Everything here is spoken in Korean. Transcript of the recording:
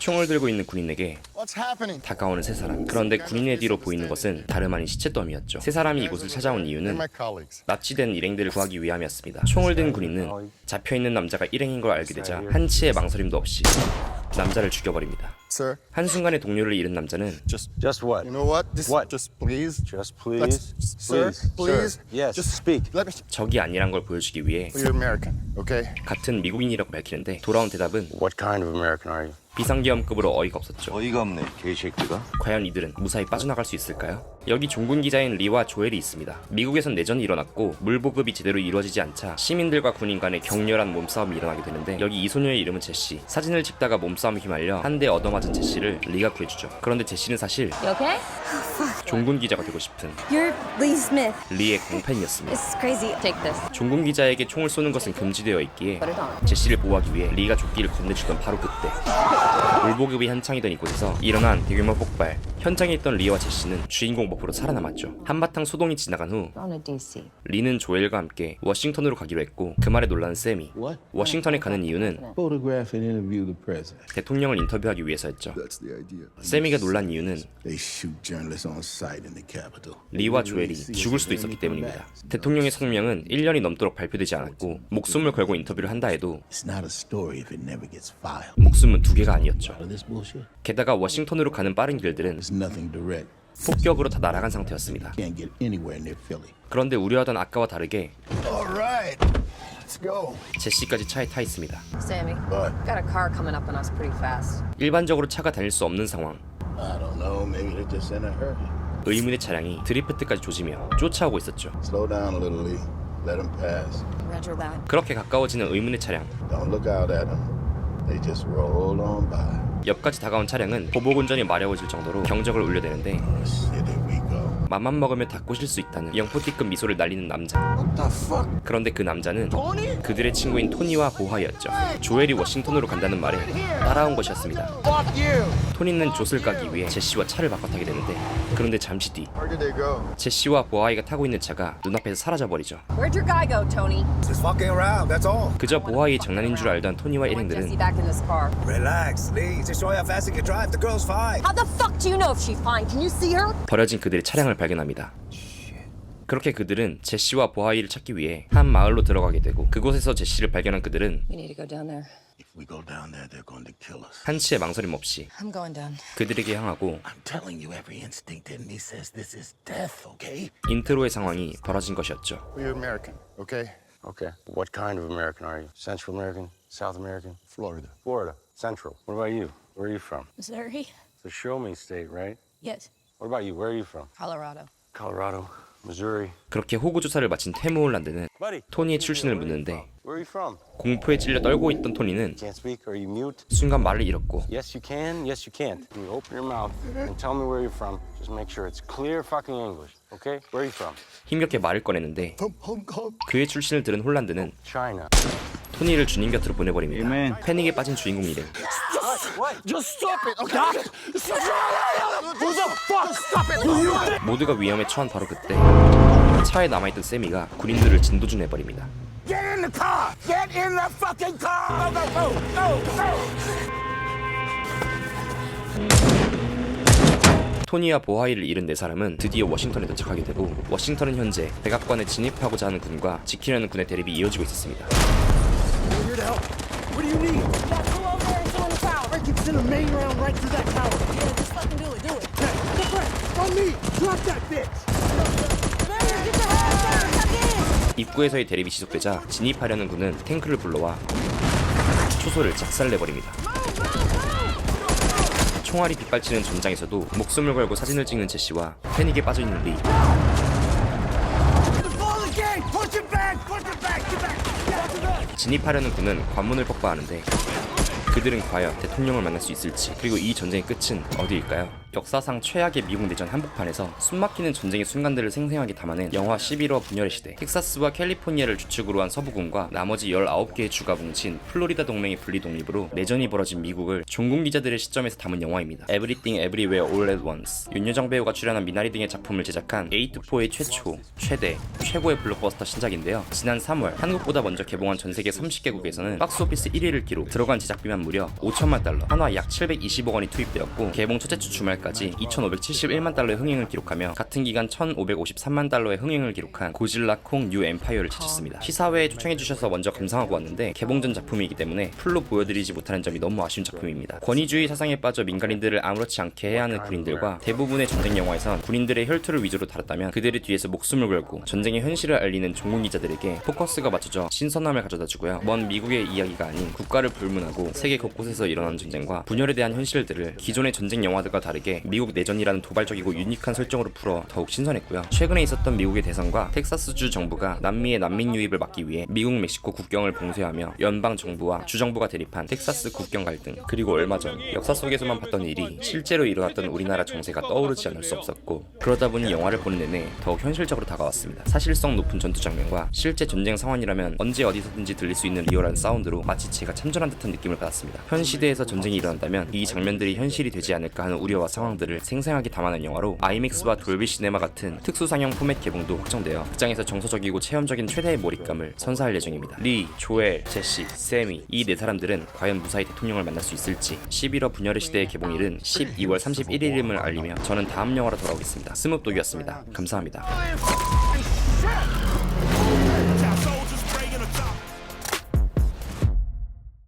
총을 들고 있는 군인에게 다가오는 세 사람. 그런데 군인의 뒤로 보이는 것은 다름 아닌 시체더미였죠. 세 사람이 이곳을 찾아온 이유는 납치된 일행들을 구하기 위함이었습니다. 총을 든 군인은 잡혀있는 남자가 일행인 걸 알게 되자 한치의 망설임도 없이 남자를 죽여버립니다. 한순간에 동료를 잃은 남자는 Just what? You know what? What? Just please. Just please. Sir, please. Yes. Just speak. Let me. 적이 아니란 걸 보여주기 위해 You're American, okay? 같은 미국인이라고 밝히는데 돌아온 대답은 What kind of American are you? 비상계엄급으로 어이가 없었죠. 어이가 없네, 개새끼가. 과연 이들은 무사히 빠져나갈 수 있을까요? 여기 종군 기자인 리와 조엘이 있습니다. 미국에선 내전이 일어났고 물보급이 제대로 이루어지지 않자 시민들과 군인 간의 격렬한 몸싸움이 일어나게 되는데 여기 이 소녀의 이름은 제시. 사진을 찍다가 몸싸움에 휘말려 한 대 얻어맞은 제시를 리가 구해주죠. 그런데 제시는 사실 You okay? 종군 기자가 되고 싶은 You're Lee Smith. 리의 공팬이었습니다. This is crazy. Take this. 종군 기자에게 총을 쏘는 것은 금지되어 있기에 Put it on. 제시를 보호하기 위해 리가 조끼를 건네주던 바로 그때 물보급이 한창이던 이곳에서 일어난 대규모 폭발. 현장에 있던 리와 제시는 주인공 목표로 살아남았죠. 한바탕 소동이 지나간 후 On a DC. 리는 조엘과 함께 워싱턴으로 가기로 했고 그 말에 놀란 샘이 워싱턴에 가는 이유는 Photograph and interview the president. 대통령을 인터뷰하기 위해서였죠. That's the idea. 샘이가 놀란 이유는 They shoot journalists on sight in the Capitol. 리와 조엘이 죽을 수도 있었기 때문입니다. 대통령의 성명은 1년이 넘도록 발표되지 않았고 목숨을 걸고 인터뷰를 한다 해도 It's not a story if it never gets filed. 목숨은 2개가 아니었죠. Out of this bullshit, 게다가 워싱턴으로 가는 빠른 길들은 there's nothing direct. 폭격으로 다 날아간 상태였습니다. Can't get anywhere near Philly. 그런데 우려하던 아까와 다르게 All right. Let's go. 제시까지 차에 타 있습니다. Sammy, But got a car coming up on us pretty fast. 일반적으로 차가 다닐 수 없는 상황. I don't know. Maybe they're just in a hurry. 의문의 차량이 드리프트까지 조지며 쫓아오고 있었죠. Slow down a little, Lee. Let them pass. Roger that. 그렇게 가까워지는 의문의 차량. Don't look out at them. They just roll on by. 옆까지 다가온 차량은 보복운전이 마려워질 정도로 경적을 울려대는데 Oh shit, here we go. 맘만 먹으면 다 꼬실 수 있다는 영포티급 미소를 날리는 남자. What the fuck? 그런데 그 남자는 Tony? 그들의 친구인 토니와 보하이였죠. 조엘이 워싱턴으로 간다는 말에 따라온 것이었습니다. Fuck you. 토니는 돛을 까기 위해 제시와 차를 바꿔 타게 되는데 그런데 잠시 뒤 Where did they go? 제시와 보하이가 타고 있는 차가 눈앞에서 사라져버리죠. Where'd your guy go, Tony? Just fucking around, that's all. 그저 보하이의 장난인 줄 알던 토니와 I want Jesse 일행들은 back in this car. Relax, Lee. Just show you how fast you can drive. The girl's fine. How the fuck do you know if she's fine? Can you see her? 버려진 그들의 차량을 발견합니다. 그렇게 그들은 제시와 보하이를 찾기 위해 한 마을로 들어가게 되고 그곳에서 제시를 발견한 그들은 We need to go down there. If we go down there, they're going to kill us. 한치의 망설임 없이 I'm going down. 그들에게 향하고 I'm telling you, every instinct in me says this is death, okay? 인트로의 상황이 벌어진 것이었죠. You're American, okay? Okay. What kind of American are you? Central American? South American? Florida. Florida. Central. What about you? Where are you from? Missouri? It's a show me state, right? Yes. What about you? Where are you from? Colorado. Colorado. Missouri. 그렇게 호구 조사를 마친 테무홀란드는 Buddy. 토니의 출신을 묻는데 Where are you from? 공포에 찔려 떨고 있던 토니는 Can't speak? Are you mute? 순간 말을 잃었고 Yes, you can. Yes, you can't. You open your mouth and tell me where you're from. Just make sure it's clear fucking English. Okay? Where are you from? 힘겹게 말을 꺼내는데 Hong Kong. 그의 출신을 들은 홀란드는 China. 토니를 주님 곁으로 보내버립니다. 패닉에 빠진 주인공 일행. Just stop it, okay? Who the fuck? Stop it! 모두가 위험에 처한 바로 그때 차에 남아있던 세미가 군인들을 진도준해버립니다. Get in the car! Get in the fucking car! Go, go, go, go, go! 토니와 보하이를 잃은 네 사람은 드디어 워싱턴에 도착하게 되고 워싱턴은 현재 백악관에 진입하고자 하는 군과 지키려는 군의 대립이 이어지고 있었습니다. We're here to help. What do you need? Yeah, go over there and join the tower. I can send a main round right through that tower. Yeah, just fucking do it. Do it. Get right. On me. Drop that bitch. There, get your head down. Tuck in. 입구에서의 대립이 지속되자 진입하려는 군은 탱크를 불러와 초소를 작살내버립니다. 총알이 빗발치는 전장에서도 목숨을 걸고 사진을 찍는 제시와 패닉에 빠져있는 리. 진입하려는 군은 관문을 폭파하는데 그들은 과연 대통령을 만날 수 있을지, 그리고 이 전쟁의 끝은 어디일까요? 역사상 최악의 미국 내전 한복판에서 숨막히는 전쟁의 순간들을 생생하게 담아낸 영화 11월 분열의 시대. 텍사스와 캘리포니아를 주축으로 한 서부군과 나머지 19개의 주가 뭉친 플로리다 동맹의 분리 독립으로 내전이 벌어진 미국을 종군 기자들의 시점에서 담은 영화입니다. Everything Everywhere All at Once. 윤여정 배우가 출연한 미나리 등의 작품을 제작한 에이트4의 최초, 최대, 최고의 블록버스터 신작인데요. 지난 3월 한국보다 먼저 개봉한 전 세계 30개국에서는 박스오피스 1위를 기록. 들어간 제작비만 무려 5천만 달러, 한화 약 720억 원이 투입되었고 개봉 첫째 주 주말까지 2,571만 달러의 흥행을 기록하며 같은 기간 1,553만 달러의 흥행을 기록한 고질라 콩 뉴 엠파이어를 제쳤습니다. 시사회에 초청해주셔서 먼저 감상하고 왔는데 개봉 전 작품이기 때문에 풀로 보여드리지 못하는 점이 너무 아쉬운 작품입니다. 권위주의 사상에 빠져 민간인들을 아무렇지 않게 해야 하는 군인들과 대부분의 전쟁 영화에선 군인들의 혈투를 위주로 다뤘다면 그들의 뒤에서 목숨을 걸고 전쟁의 현실을 알리는 종군 기자들에게 포커스가 맞춰져 신선함을 가져다주고요. 먼 미국의 이야기가 아닌 국가를 불문하고 세계 곳곳에서 일어나는 전쟁과 분열에 대한 현실들을 기존의 전쟁 영화들과 다르게 미국 내전이라는 도발적이고 유니크한 설정으로 풀어 더욱 신선했고요. 최근에 있었던 미국의 대선과 텍사스주 정부가 남미의 난민 유입을 막기 위해 미국 멕시코 국경을 봉쇄하며 연방 정부와 주정부가 대립한 텍사스 국경 갈등, 그리고 얼마 전 역사 속에서만 봤던 일이 실제로 일어났던 우리나라 정세가 떠오르지 않을 수 없었고, 그러다 보니 영화를 보는 내내 더욱 현실적으로 다가왔습니다. 사실성 높은 전투 장면과 실제 전쟁 상황이라면 언제 어디서든지 들릴 수 있는 리얼한 사운드로 마치 제가 참전한 듯한 느낌을 받았습니다. 현 시대에서 전쟁이 일어난다면 이 장면들이 현실이 되지 않을까 하는 우려와 상황들을 생생하게 담아낸 영화로 아이맥스와 돌비 시네마 같은 특수상영 포맷 개봉도 확정되어 극장에서 정서적이고 체험적인 최대의 몰입감을 선사할 예정입니다. 리, 조엘, 제시, 세미, 이 네 사람들은 과연 무사히 대통령을 만날 수 있을지. 11월 분열의 시대의 개봉일은 12월 31일임을 알리며 저는 다음 영화로 돌아오겠습니다. 스뭅독이었습니다. 감사합니다.